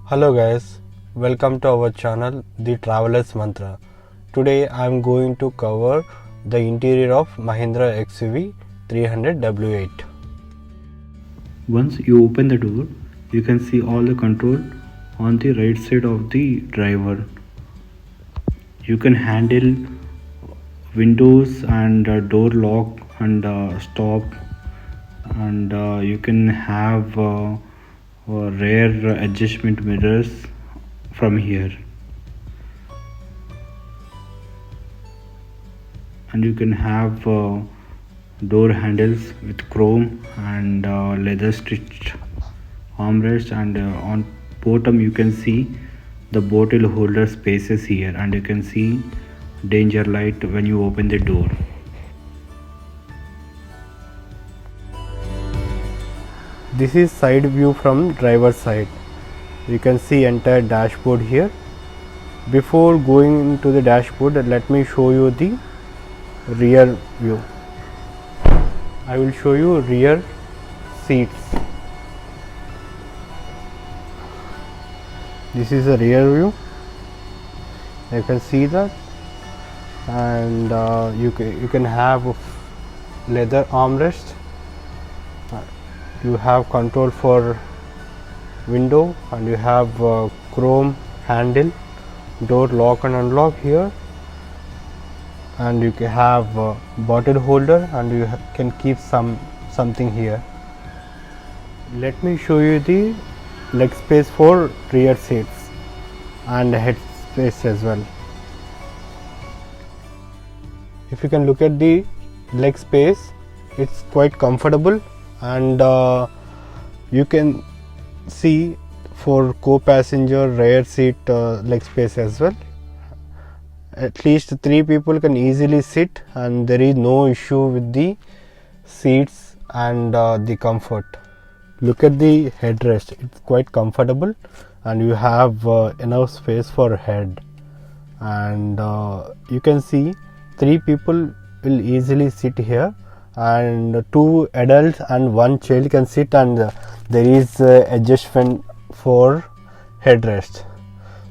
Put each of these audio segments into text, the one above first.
Hello guys, welcome to our channel The Traveler's Mantra. Today I am going to cover the interior of Mahindra XUV 300 W8. Once you open the door, you can see all the control on the right side of the driver. You can handle windows and door lock and stop, and you can have rear adjustment mirrors from here, and you can have door handles with chrome and leather stitched armrest, and on bottom you can see the bottle holder spaces here, and you can see danger light when you open the door. This is side view from driver's side. You can see entire dashboard here. Before going into the dashboard, let me show you the rear view. I will show you rear seats. This is a rear view. You can see that, and you can have leather armrest. You have control for window, and you have chrome handle, door lock and unlock here, and you can have bottle holder, and you can keep something here. Let me show you the leg space for rear seats and head space as well. If you can look at the leg space, it's quite comfortable, and you can see for co-passenger rear seat leg space as well. At least 3 people can easily sit, and there is no issue with the seats and the comfort. Look at the headrest, it's quite comfortable, and you have enough space for head, and you can see 3 people will easily sit here, and 2 adults and 1 child can sit, and there is adjustment for headrest.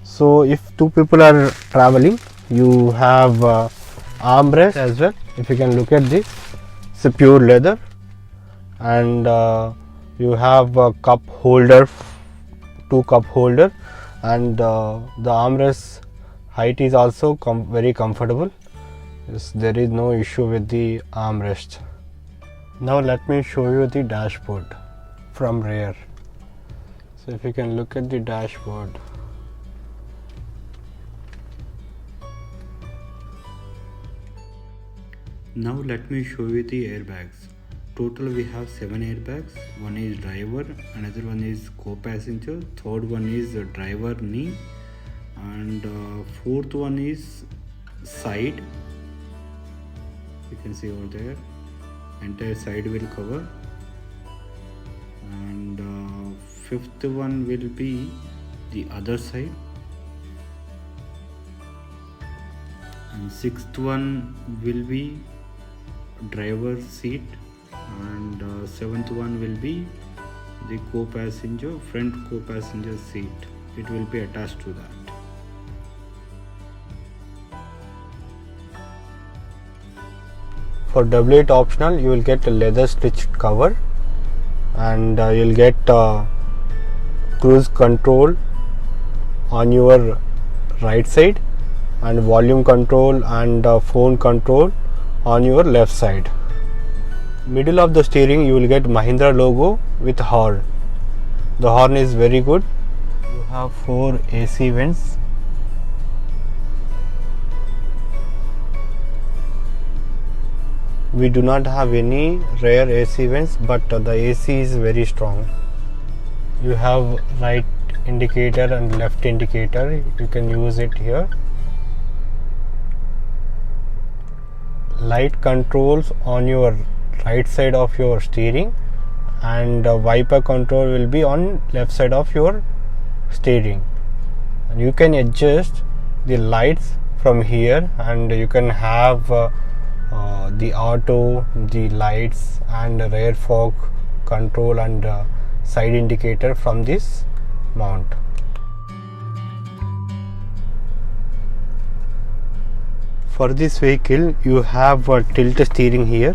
So if 2 people are traveling, you have armrest as well. If you can look at this, it's a pure leather, and you have a cup holder, 2 cup holder, and the armrest height is also very comfortable. Yes, there is no issue with the armrest. Now let me show you the dashboard from rear. So if you can look at the dashboard, Now let me show you the airbags. Total we have 7 airbags. One is driver, another one is co-passenger, third one is driver knee, and fourth one is side. You can see over there, entire side will cover, and fifth one will be the other side, and sixth one will be driver seat, and seventh one will be the front co-passenger seat. It will be attached to that. for W8 optional, you will get a leather stitched cover, and you'll get cruise control on your right side, and volume control and phone control on your left side. Middle of the steering, you will get Mahindra logo with horn. The horn is very good. You have 4 AC vents. We do not have any rear AC vents, but the AC is very strong. You have right indicator and left indicator. You can use it here. Light controls on your right side of your steering, and wiper control will be on left side of your steering. And you can adjust the lights from here, and you can have the auto, the lights, and rear fog control and side indicator from this mount. For this vehicle you have a tilt steering here,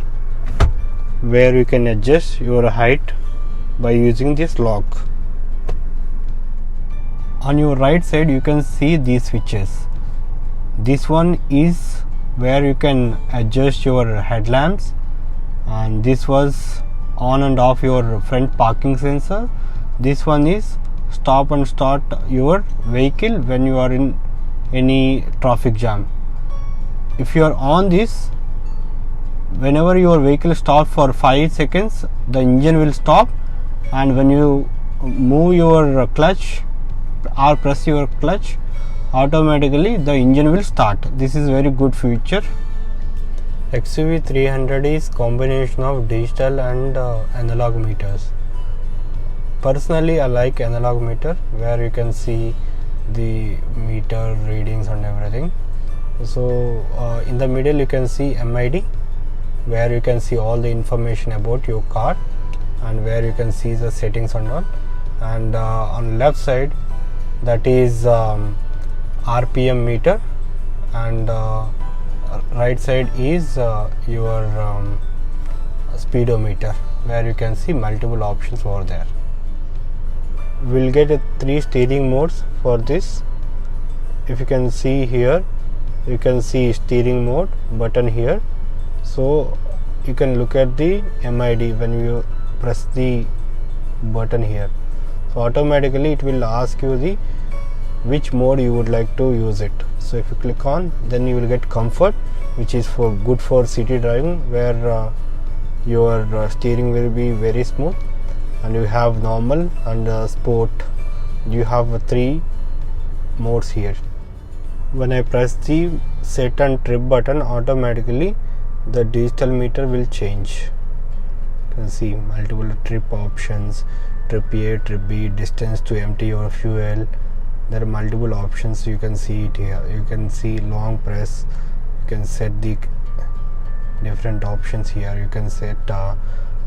where you can adjust your height by using this lock. On your right side you can see these switches. This one is where you can adjust your headlamps, and this was on and off your front parking sensor. This one is stop and start your vehicle when you are in any traffic jam. If you are on this, whenever your vehicle stops for 5 seconds, the engine will stop, and when you move your clutch or press your clutch, automatically the engine will start. This is very good feature. XUV300 is combination of digital and analog meters. Personally, I like analog meter, where you can see the meter readings and everything. So in the middle you can see MID, where you can see all the information about your car and where you can see the settings and all. And on left side, that is RPM meter, and right side is your speedometer, where you can see multiple options over there. We'll get 3 steering modes for this. If you can see here, you can see steering mode button here, so you can look at the MID when you press the button here. So automatically it will ask you the which mode you would like to use it. So if you click on, then you will get comfort, which is for good for city driving, where your steering will be very smooth, and you have normal and sport. You have 3 modes here. When I press the set and trip button, automatically the digital meter will change. You can see multiple trip options, trip A, trip B, distance to empty your fuel. There are multiple options. You can see it here. You can see long press. You can set the different options here. You can set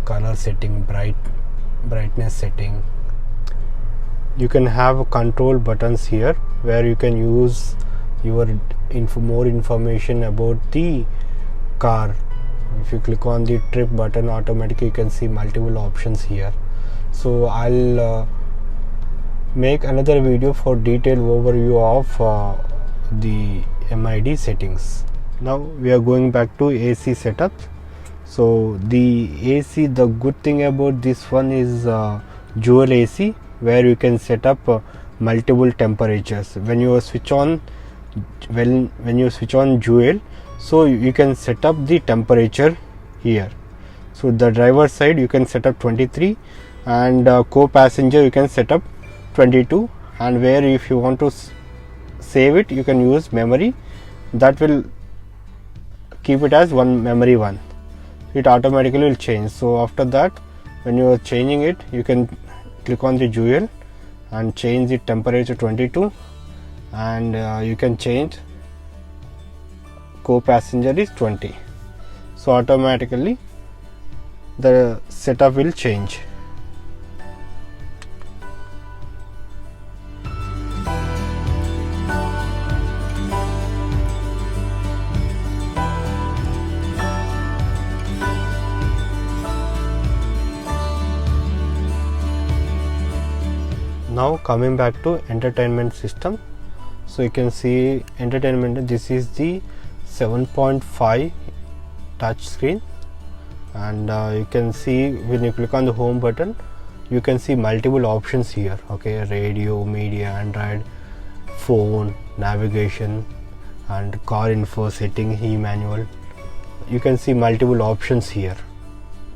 color setting, brightness setting. You can have control buttons here, where you can use your more information about the car. If you click on the trip button, automatically you can see multiple options here. So I'll make another video for detailed overview of the MID settings. Now we are going back to AC setup. So the AC, the good thing about this one is dual AC, where you can set up multiple temperatures. When you switch on dual, so you can set up the temperature here. So the driver side you can set up 23, and co-passenger you can set up 22, and where if you want to save it, you can use memory. That will keep it as memory 1. It automatically will change. So after that, when you are changing it, you can click on the dual and change the temperature 22, and you can change co-passenger is 20. So automatically the setup will change. Now coming back to entertainment system, so you can see entertainment. This is the 7.5 touch screen, and you can see when you click on the home button, you can see multiple options here. Okay, radio, media, Android, phone, navigation, and car info, setting, e-manual. You can see multiple options here.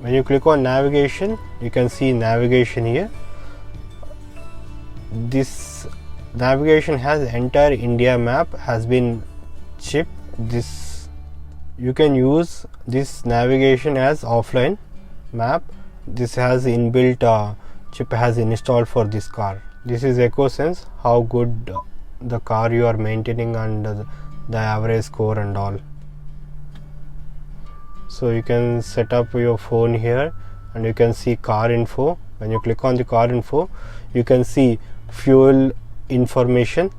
When you click on navigation, you can see navigation here. This navigation has entire India map has been chipped. This you can use this navigation as offline map. This has inbuilt chip has installed for this car. This is EcoSense, how good the car you are maintaining and the average score and all. So you can set up your phone here, and you can see car info. When you click on the car info, you can see fuel information,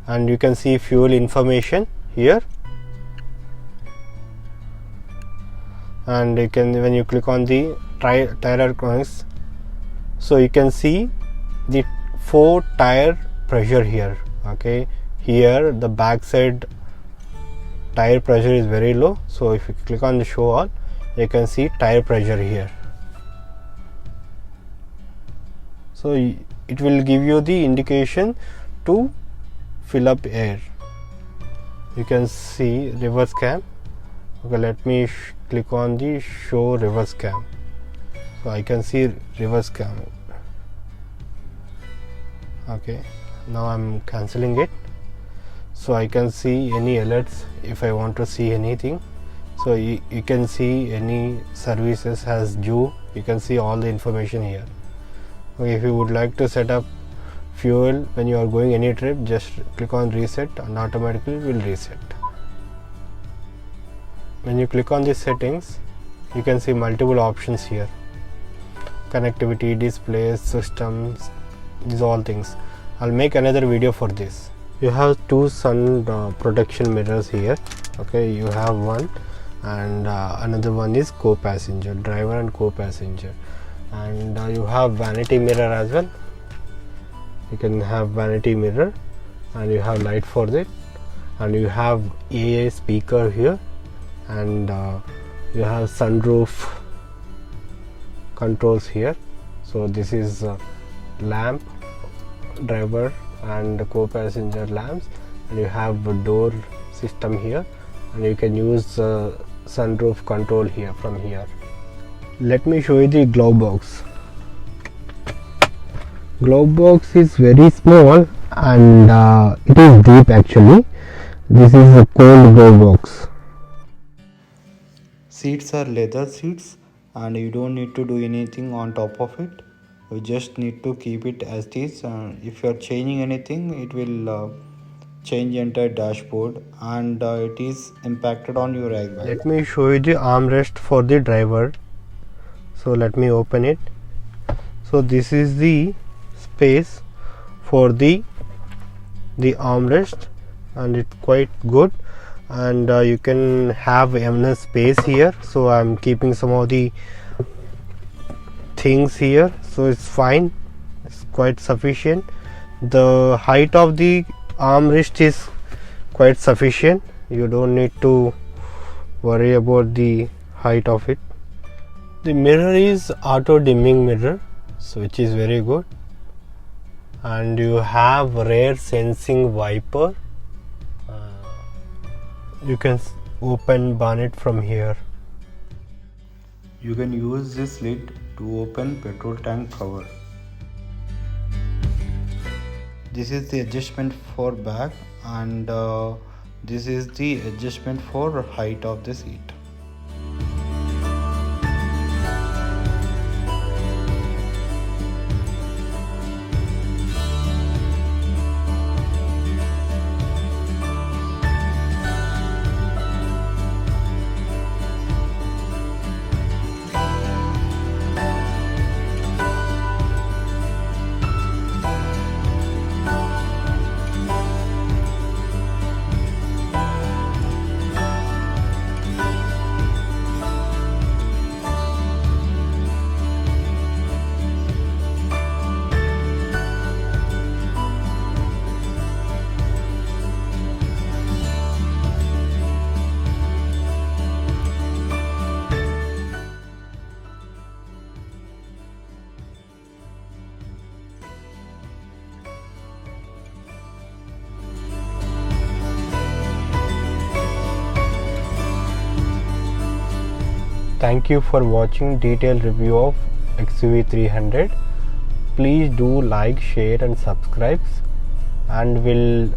and you can see fuel information here, and you can, when you click on the tire ergonomics, so you can see the 4 tire pressure here. Okay, here the back side tire pressure is very low, so if you click on the show all, you can see tire pressure here. So it will give you the indication to fill up air. You can see reverse cam. Okay, let me click on the show reverse cam. So I can see reverse cam. Okay, now I'm cancelling it, so I can see any alerts if I want to see anything. So you can see any services has due, you can see all the information here. Okay, if you would like to set up fuel when you are going any trip, just click on reset and automatically will reset. When you click on the settings, you can see multiple options here: connectivity, displays, systems, these all things. I'll make another video for this. You have 2 sun protection mirrors here. Okay, you have one, and another one is co-passenger, driver and co-passenger, and you have vanity mirror as well. You can have vanity mirror, and you have light for it, and you have AA speaker here, and you have sunroof controls here. So this is lamp, driver and co-passenger lamps, and you have a door system here, and you can use sunroof control here from here. Let me show you the glove box. Glove box is very small, and it is deep actually. This is a cold glove box. Seats are leather seats, and you don't need to do anything on top of it. You just need to keep it as it is. If you are changing anything, it will change entire dashboard, and it is impacted on your airbag. Let me show you the armrest for the driver. So let me open it. So this is the space for the armrest, and it's quite good, and you can have enough space here. So I'm keeping some of the things here, so it's fine, it's quite sufficient. The height of the armrest is quite sufficient, you don't need to worry about the height of it. The mirror is auto dimming mirror, so which is very good, and you have rear sensing wiper. You can open bonnet from here. You can use this lid to open petrol tank cover. This is the adjustment for back, and this is the adjustment for height of the seat. Thank you for watching detailed review of XUV300. Please do like, share and subscribe, and we'll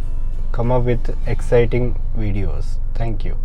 come up with exciting videos. Thank you.